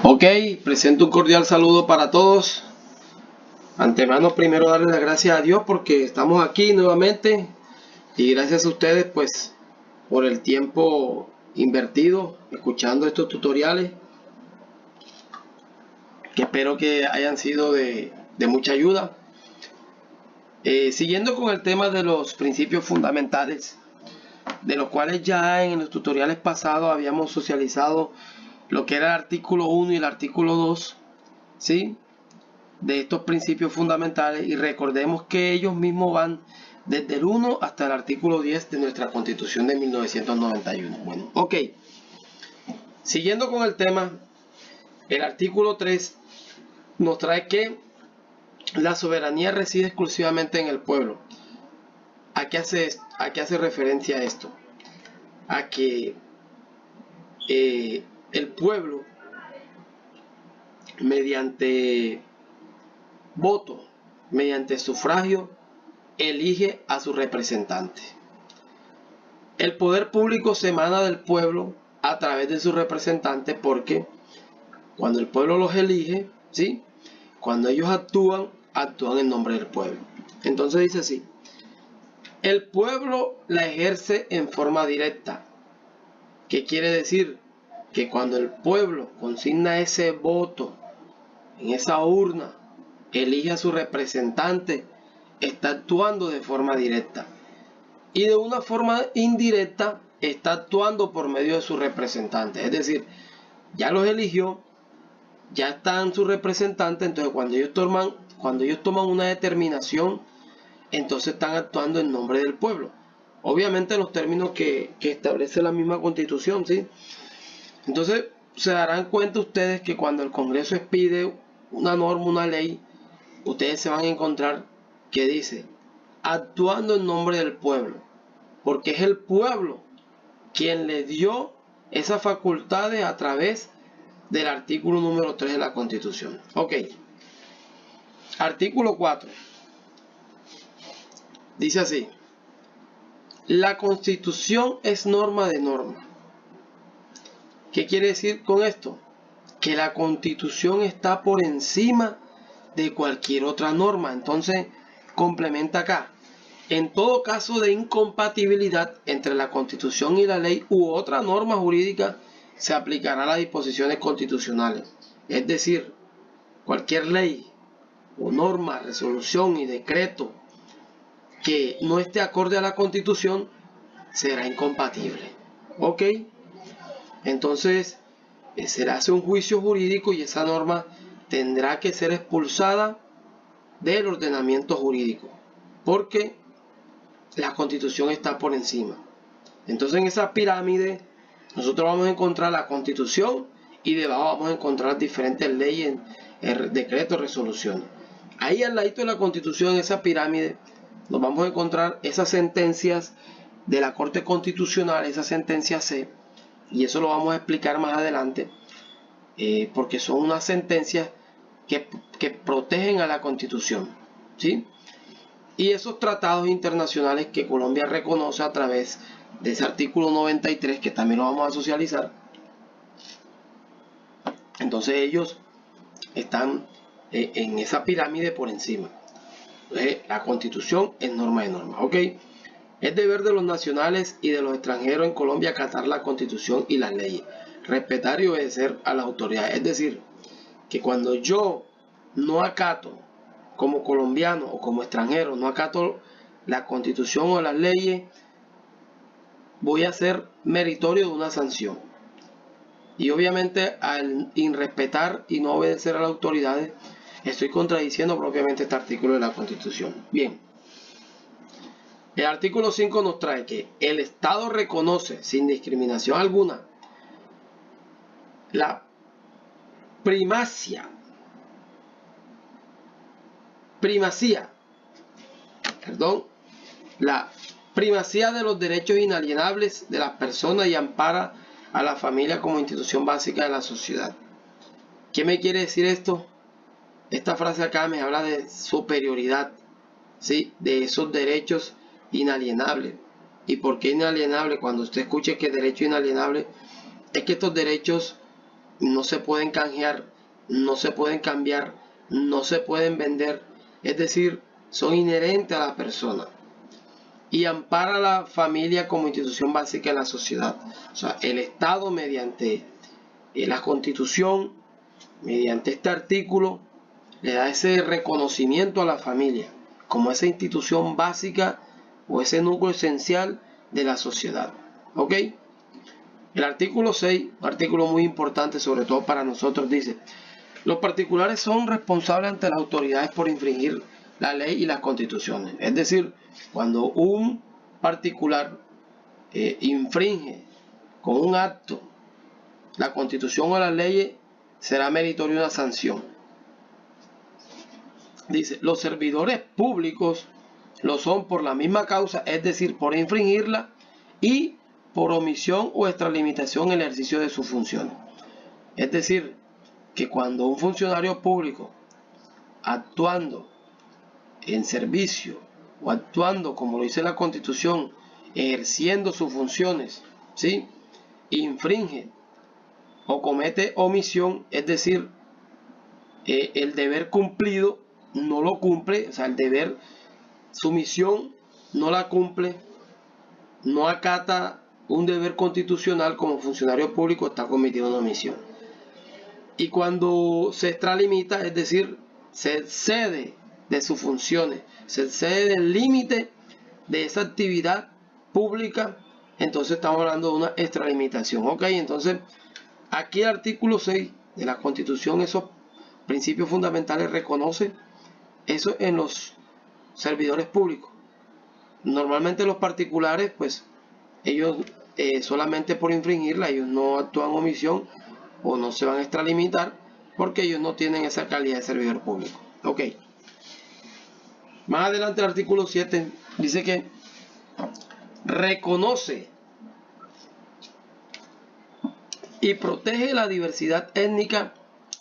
Ok, presento un cordial saludo para todos. Antemano, primero darle las gracias a Dios porque estamos aquí nuevamente y gracias a ustedes pues por el tiempo invertido escuchando estos tutoriales que espero que hayan sido de mucha ayuda. Siguiendo con el tema de los principios fundamentales, de los cuales ya en los tutoriales pasados habíamos socializado lo que era el artículo 1 y el artículo 2, ¿sí? De estos principios fundamentales, y recordemos que ellos mismos van desde el 1 hasta el artículo 10 de nuestra Constitución de 1991. Bueno, ok. Siguiendo con el tema, el artículo 3 nos trae que la soberanía reside exclusivamente en el pueblo. ¿A qué hace referencia esto? A que el pueblo, mediante voto, mediante sufragio, elige a su representante. El poder público se emana del pueblo a través de sus representantes porque cuando el pueblo los elige, ¿sí? Cuando ellos actúan en nombre del pueblo. Entonces dice así: el pueblo la ejerce en forma directa. ¿Qué quiere decir? Que cuando el pueblo consigna ese voto en esa urna, elige a su representante, está actuando de forma directa. Y de una forma indirecta está actuando por medio de sus representantes. Es decir, ya los eligió, ya están sus representantes, entonces cuando ellos toman una determinación, entonces están actuando en nombre del pueblo. Obviamente en los términos que establece la misma Constitución, ¿sí? Entonces se darán cuenta ustedes que cuando el Congreso expide una norma, una ley, ustedes se van a encontrar que dice actuando en nombre del pueblo, porque es el pueblo quien le dio esas facultades a través del artículo número 3 de la Constitución. Ok. Artículo 4. Dice así: la Constitución es norma de norma. ¿Qué quiere decir con esto? Que la Constitución está por encima de cualquier otra norma. Entonces, complementa acá: en todo caso de incompatibilidad entre la Constitución y la ley u otra norma jurídica, se aplicará las disposiciones constitucionales. Es decir, cualquier ley o norma, resolución y decreto que no esté acorde a la Constitución será incompatible. ¿Ok? Entonces, se le hace un juicio jurídico y esa norma tendrá que ser expulsada del ordenamiento jurídico, porque la Constitución está por encima. Entonces en esa pirámide nosotros vamos a encontrar la Constitución y debajo vamos a encontrar diferentes leyes, decretos, resoluciones. Ahí al ladito de la Constitución, en esa pirámide, nos vamos a encontrar esas sentencias de la Corte Constitucional, esa sentencia C, y eso lo vamos a explicar más adelante, porque son unas sentencias que protegen a la Constitución, ¿sí? Y esos tratados internacionales que Colombia reconoce a través de ese artículo 93, que también lo vamos a socializar. Entonces ellos están en esa pirámide por encima. Entonces, la Constitución es norma de norma, ¿ok? Es deber de los nacionales y de los extranjeros en Colombia acatar la Constitución y las leyes, respetar y obedecer a las autoridades. Es decir, que cuando yo no acato, como colombiano o como extranjero, no acato la Constitución o las leyes, voy a ser meritorio de una sanción. Y obviamente al irrespetar y no obedecer a las autoridades, estoy contradiciendo propiamente este artículo de la Constitución. Bien. El artículo 5 nos trae que el Estado reconoce sin discriminación alguna la primacía de los derechos inalienables de las personas y ampara a la familia como institución básica de la sociedad. ¿Qué me quiere decir esto? Esta frase acá me habla de superioridad, ¿sí? De esos derechos inalienables. ¿Y por qué inalienable? Cuando usted escuche que derecho inalienable, es que estos derechos no se pueden canjear, no se pueden cambiar, no se pueden vender, es decir, son inherentes a la persona. Y ampara a la familia como institución básica en la sociedad. O sea, el Estado mediante la Constitución, mediante este artículo, le da ese reconocimiento a la familia como esa institución básica o ese núcleo esencial de la sociedad. ¿Ok? El artículo 6, un artículo muy importante sobre todo para nosotros, dice: los particulares son responsables ante las autoridades por infringir la ley y las constituciones. Es decir, cuando un particular infringe con un acto la constitución o las leyes, será meritorio una sanción. Dice: los servidores públicos lo son por la misma causa, es decir, por infringirla y por omisión o extralimitación en el ejercicio de sus funciones. Es decir, que cuando un funcionario público, actuando en servicio o actuando como lo dice la Constitución, ejerciendo sus funciones, ¿sí?, infringe o comete omisión, es decir, el deber cumplido no lo cumple, o sea, el deber, su misión no la cumple, no acata un deber constitucional como funcionario público, está cometiendo una omisión. Y cuando se extralimita, es decir, se excede de sus funciones, se excede del límite de esa actividad pública, entonces estamos hablando de una extralimitación. Ok, entonces aquí el artículo 6 de la Constitución, esos principios fundamentales, reconoce eso en los servidores públicos. Normalmente los particulares, pues ellos solamente por infringirla, ellos no actúan omisión o no se van a extralimitar porque ellos no tienen esa calidad de servidor público. Ok. Más adelante el artículo 7 dice que reconoce y protege la diversidad étnica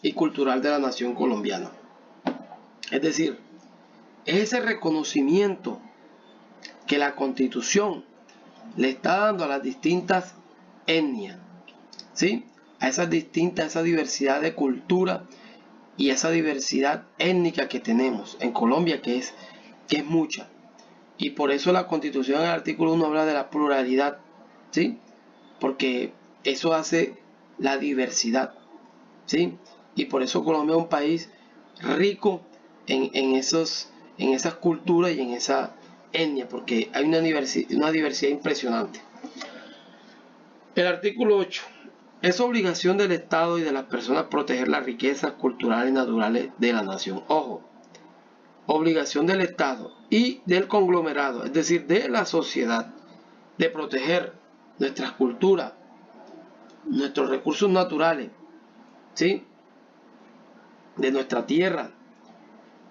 y cultural de la nación colombiana. Es decir, es ese reconocimiento que la Constitución le está dando a las distintas etnias, ¿sí?, a esa diversidad de cultura y esa diversidad étnica que tenemos en Colombia, que es mucha. Y por eso la Constitución en el artículo 1 habla de la pluralidad, ¿sí?, porque eso hace la diversidad, ¿sí? Y por eso Colombia es un país rico en esas culturas y en esa etnia, porque hay una diversidad impresionante. El artículo 8. Es obligación del Estado y de las personas proteger las riquezas culturales y naturales de la nación. Ojo, obligación del Estado y del conglomerado, es decir, de la sociedad, de proteger nuestras culturas, nuestros recursos naturales, ¿sí?, de nuestra tierra.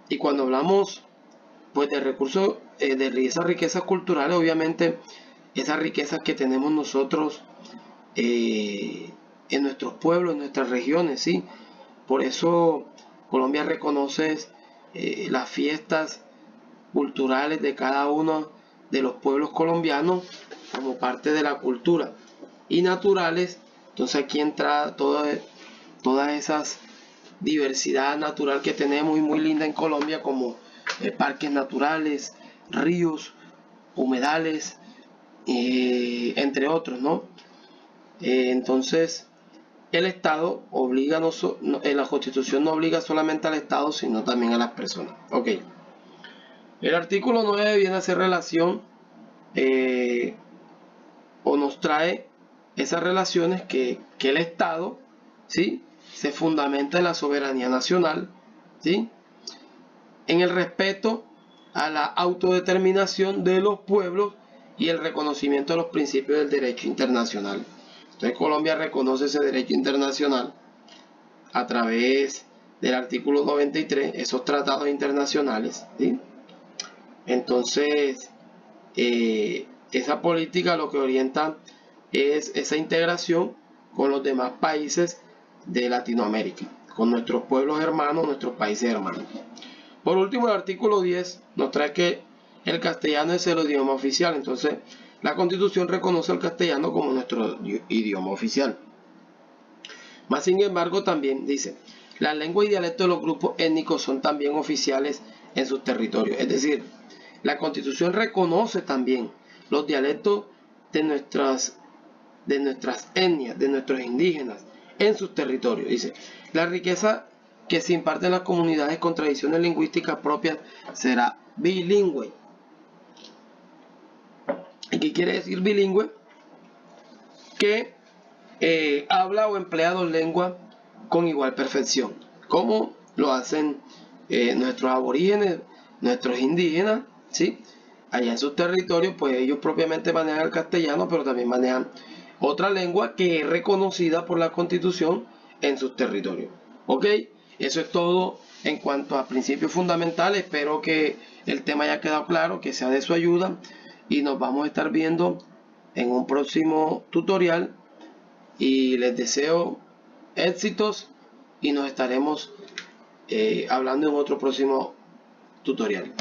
Y cuando hablamos pues de recursos, de esas riquezas culturales, obviamente esas riquezas que tenemos nosotros en nuestros pueblos, en nuestras regiones, ¿sí? Por eso Colombia reconoce las fiestas culturales de cada uno de los pueblos colombianos como parte de la cultura, y naturales. Entonces aquí entra todas esas diversidad natural que tenemos y muy linda en Colombia, como parques naturales, ríos, humedales, entre otros, ¿no? Entonces el Estado obliga, en la Constitución no obliga solamente al Estado, sino también a las personas. Ok. El artículo 9 viene a hacer relación o nos trae esas relaciones que el Estado, ¿sí?, se fundamenta en la soberanía nacional, ¿sí?, en el respeto a la autodeterminación de los pueblos y el reconocimiento de los principios del derecho internacional. Entonces Colombia reconoce ese derecho internacional a través del artículo 93, esos tratados internacionales, ¿sí? Entonces esa política lo que orienta es esa integración con los demás países de Latinoamérica, con nuestros pueblos hermanos, nuestros países hermanos. Por último, el artículo 10 nos trae que el castellano es el idioma oficial. Entonces la Constitución reconoce el castellano como nuestro idioma oficial. Más sin embargo, también dice, la lengua y dialectos de los grupos étnicos son también oficiales en sus territorios. Es decir, la Constitución reconoce también los dialectos de nuestras etnias, de nuestros indígenas, en sus territorios. Dice, la riqueza que se imparte en las comunidades con tradiciones lingüísticas propias será bilingüe. ¿Y qué quiere decir bilingüe? Que habla o emplea dos lenguas con igual perfección, como lo hacen nuestros aborígenes, nuestros indígenas, ¿sí? Allá en sus territorios, pues ellos propiamente manejan el castellano, pero también manejan otra lengua que es reconocida por la Constitución en sus territorios. ¿Ok? Eso es todo en cuanto a principios fundamentales. Espero que el tema haya quedado claro, que sea de su ayuda, y nos vamos a estar viendo en un próximo tutorial, y les deseo éxitos y nos estaremos hablando en otro próximo tutorial.